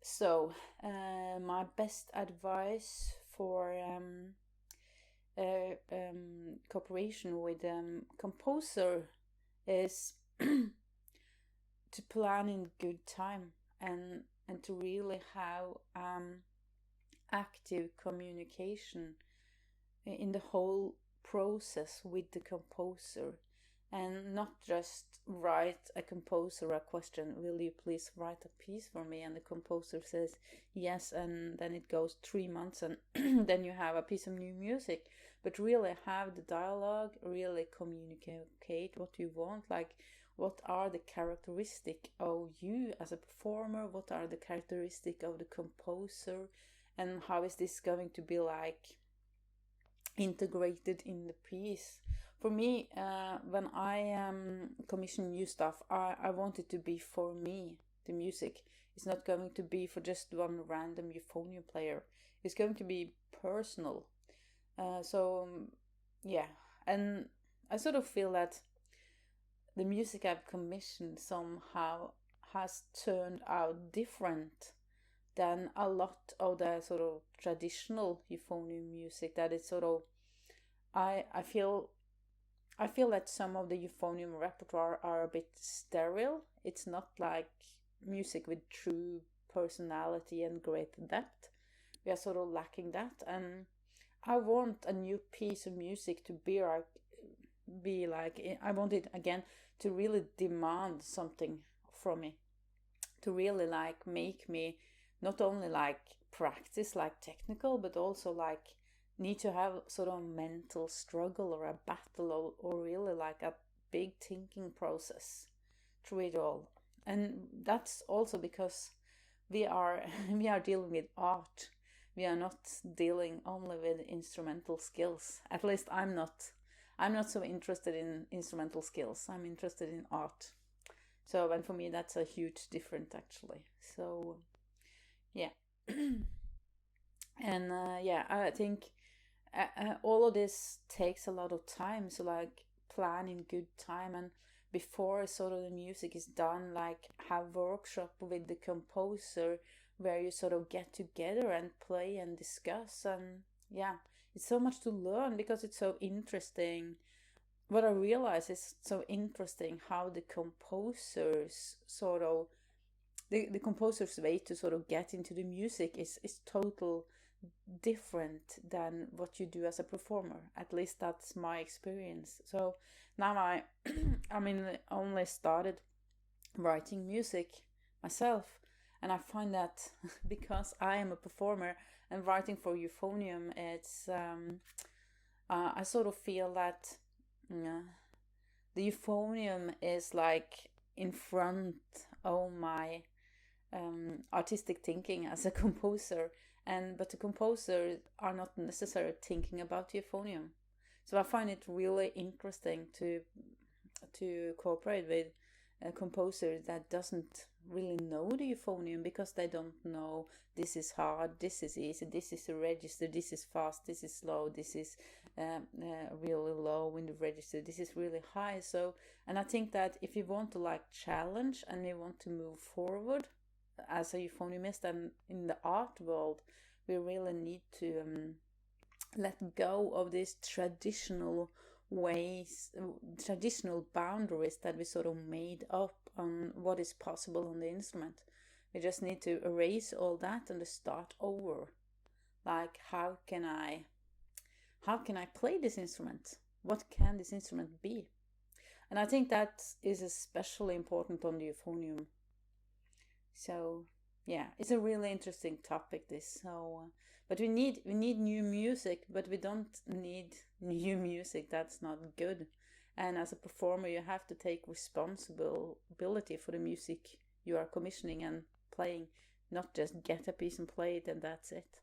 So, my best advice for cooperation with composer is to plan in good time and to really have active communication in the whole process with the composer, and not just write a composer a question, will you please write a piece for me, and the composer says yes, and then it goes 3 months and then you have a piece of new music. But really have the dialogue, really communicate what you want, like what are the characteristic of you as a performer, what are the characteristic of the composer, and how is this going to be like integrated in the piece. For me, when I commission new stuff, I want it to be for me. The music is not going to be for just one random euphonium player. It's going to be personal. Yeah, and I sort of feel that the music I've commissioned somehow has turned out different than a lot of the sort of traditional euphonium music. That is sort of, I feel that some of the euphonium repertoire are a bit sterile. It's not like music with true personality and great depth. We are sort of lacking that, and I want a new piece of music to be like, I want it again to really demand something from me, to really like make me not only like practice like technical, but also like need to have sort of a mental struggle or a battle, or really like a big thinking process through it all. And that's also because we are we are dealing with art. We are not dealing only with instrumental skills. At least I'm not so interested in instrumental skills. I'm interested in art. So, and for me that's a huge difference actually. So yeah. And yeah, I think all of this takes a lot of time. So like plan in good time, and before sort of the music is done, like have workshop with the composer where you sort of get together and play and discuss. And yeah, it's so much to learn because it's so interesting. What I realize is so interesting how the composers sort of the composer's way to sort of get into the music is total different than what you do as a performer. At least that's my experience. So now I mean, only started writing music myself, and I find that because I am a performer and writing for euphonium, it's I sort of feel that the euphonium is like in front of my artistic thinking as a composer, and but the composers are not necessarily thinking about euphonium. So I find it really interesting to cooperate with a composer that doesn't really know the euphonium, because they don't know this is hard, this is easy, this is a register, this is fast, this is slow, this is really low in the register, this is really high. So, and I think that if you want to like challenge and you want to move forward as a euphoniumist and in the art world, we really need to let go of these traditional ways, traditional boundaries that we sort of made up on what is possible on the instrument. We just need to erase all that and start over. Like, how can I play this instrument? What can this instrument be? And I think that is especially important on the euphonium. So yeah, it's a really interesting topic, this. So but we need new music, but we don't need new music that's not good. And as a performer, you have to take responsibility for the music you are commissioning and playing, not just get a piece and play it and that's it.